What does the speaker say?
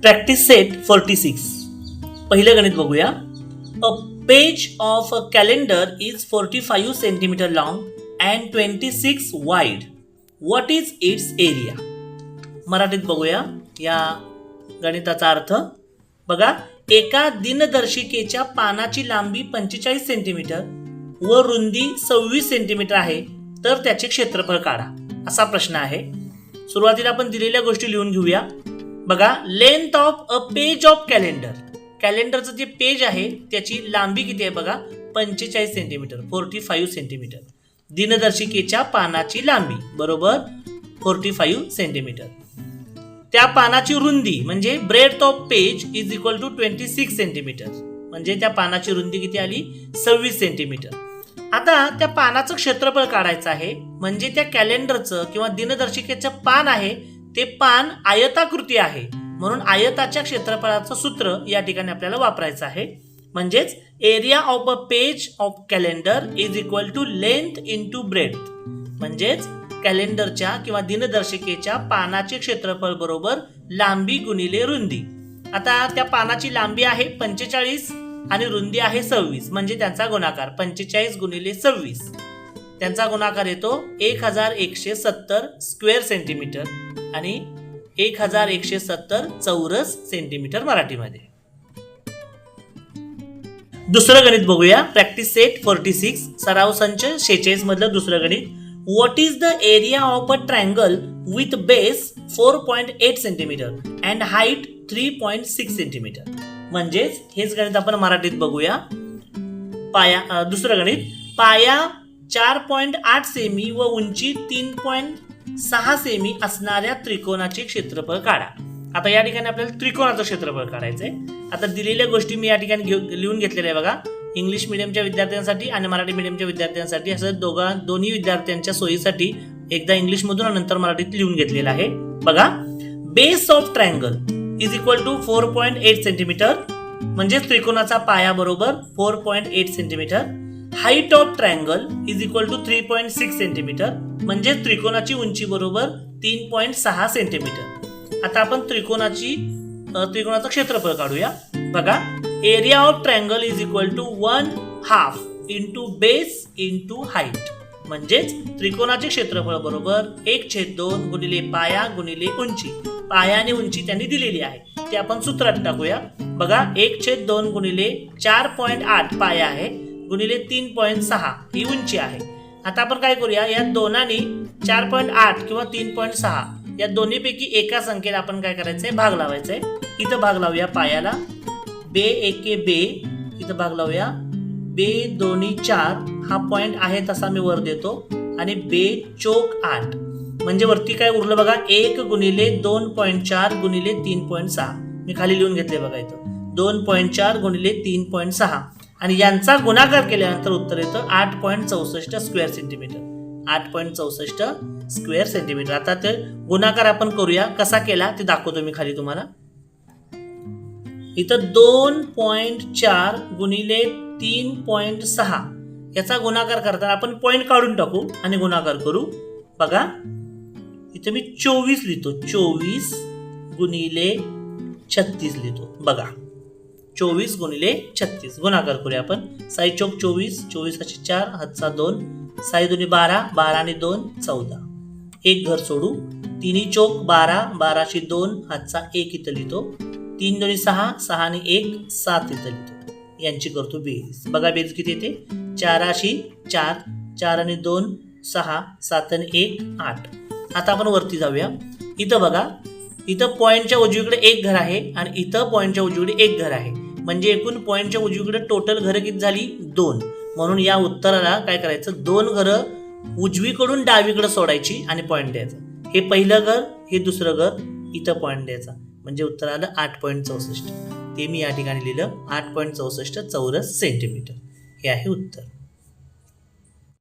Practice set 46. पहिलं गणित बघूया. अ page of a calendar is 45 centimetre long and 26 wide. What is it's area? मराठीत बघूया या गणिताचा अर्थ. बघा, एका दिनदर्शिकेच्या पानाची लांबी 45 सेंटीमीटर व रुंदी 26 सेंटीमीटर आहे, तर त्याचे क्षेत्रफळ काढा, असा प्रश्न आहे. सुरुवातीला आपण दिलेल्या गोष्टी लिहून घेऊया. बघा, length of a page of calendar. कॅलेंडरचं जे पेज आहे त्याची लांबी किती आहे बघा, 45 सेंटीमीटर, 45 सेंटीमीटर. दिनदर्शिकेच्या पानाची लांबी बरोबर 45 सेंटीमीटर. त्या पानाची रुंदी म्हणजे breadth of page is equal to 26 centimetre, म्हणजे त्या पानाची रुंदी किती आली, 26 सेंटीमीटर. आता त्या पानाचं क्षेत्रफळ काढायचं आहे, म्हणजे त्या कॅलेंडरचं किंवा दिनदर्शिकेचं पान आहे ते पान आयताकृती आहे, म्हणून आयताच्या क्षेत्रफळाचं सूत्र या ठिकाणी आपल्याला वापरायचं आहे. म्हणजेच area of a page of calendar is equal to length into breadth. म्हणजेच कॅलेंडरच्या किंवा दिनदर्शिकेच्या पानाचे क्षेत्रफळ बरोबर लांबी गुणिले रुंदी. आता त्या पानाची लांबी आहे 45 आणि रुंदी आहे 26, म्हणजे त्यांचा गुणाकार 45 गुणिले 26, त्यांचा गुणाकार येतो 1170 स्क्वेअर सेंटीमीटर आणि 1170 चौरस सेंटीमीटर मराठीमध्ये. दुसरं गणित बघूया. प्रॅक्टिस सेट 46, सराव संच 46 मधलं दुसरं गणित. What is the area of a triangle with base 4.8 centimetre and height 3.6 centimetre? म्हणजेच हेच गणित आपण मराठीत बघूया. दुसरं गणित. पाया 4.8 सेमी व उंची 3.6 सेमी असणाऱ्या त्रिकोणाचे क्षेत्रफळ काढा. आता या ठिकाणी आपल्याला त्रिकोणाचं क्षेत्रफळ काढायचंय. आता दिलेल्या गोष्टी मी या ठिकाणी लिहून घेतलेल्या आहे बघा. इंग्लिश मिडियमच्या विद्यार्थ्यांसाठी आणि मराठी मिडियमच्या विद्यार्थ्यांसाठी असं दोन्ही विद्यार्थ्यांच्या सोयीसाठी एकदा इंग्लिश मधून आणि नंतर मराठीत लिहून घेतलेलं आहे. बघा, base of triangle is equal to 4.8 centimetre, म्हणजे त्रिकोणाचा पाया बरोबर 4.8 centimetre. Height of triangle is equal to 3.6 centimetre, म्हणजे त्रिकोणाची उंची बरोबर 3.6 सेंटीमीटर. आता आपण त्रिकोणाचं क्षेत्रफळ काढूया. बघा, area of triangle is equal to 1/2 into base into height. म्हणजेच त्रिकोणाचे क्षेत्रफळ बरोबर 1/2 गुणिले पाया गुणिले उंची. पाया आणि उंची त्यांनी दिलेली आहे, ते आपण सूत्रात टाकूया. बघा, 1/2 गुणिले 4.8 पाया आहे गुणिले 3.6 ही उंची आहे. आता आपण काय करूया, या दोनांनी 4.8 किंवा 3.6 या दोन्हीपैकी एका संख्येला आपण काय करायचंय, भाग लावायचंय. इथं भाग लावूया पायाला, बे एके बे, इथं भाग लावूया, बे दोन्ही 4 हा पॉइंट आहे तसा मी वर देतो आणि बे चोक 8, म्हणजे वरती काय उरलं बघा, 1 गुणिले 2.4 गुणिले 3.6 मी खाली लिहून घेतले बघा. इथं 2.4 गुणिले 3.6 आणि यांचा गुणाकार केल्यानंतर उत्तर येतं 8.64 स्क्वेअर सेंटीमीटर. 8.64 square centimetre. आता ते गुणाकार आपण करूया, कसा केला ते दाखवतो मी खाली तुम्हाला. इथं 2.4 गुणिले 3.6 याचा गुणाकार करताना आपण पॉइंट काढून टाकू आणि गुणाकार करू. बघा, इथं मी 24 लिहितो, 24 गुणिले 36 लिहितो. बघा, 24 गुणिले 36 गुणाकार करूया आपण. 6 चौक 24, 24 4, हातचा 2, 6 2 12, 12 आणि 2 14. एक घर सोडू. 3 चौक 12, 12 2, हातचा 1 इथं लिहितो. 3 2 6, 6 आणि 1 7 इथं लिहितो. यांची करतो बेरीज. बघा बेरीज किती येते, 4 4, 4 आणि 2 6, 7 आणि 1 8. आता आपण वरती जाऊया. इथं बघा, इथं पॉइंटच्या उजवीकडे एक घर आहे आणि इथं पॉइंटच्या उजवीकडे एक घर आहे, म्हणजे एकूण पॉइंटच्या उजवीकडे टोटल घरं किती झाली, 2. म्हणून या उत्तराला काय करायचं, 2 घरं उजवीकडून डावीकडे सोडायची आणि पॉइंट द्यायचा. हे पहिलं घर, हे दुसरं घर, इथं पॉइंट द्यायचा, म्हणजे उत्तर आलं 8.64. ते मी या ठिकाणी लिहिलं 8.64 चौरस सेंटीमीटर. हे आहे उत्तर.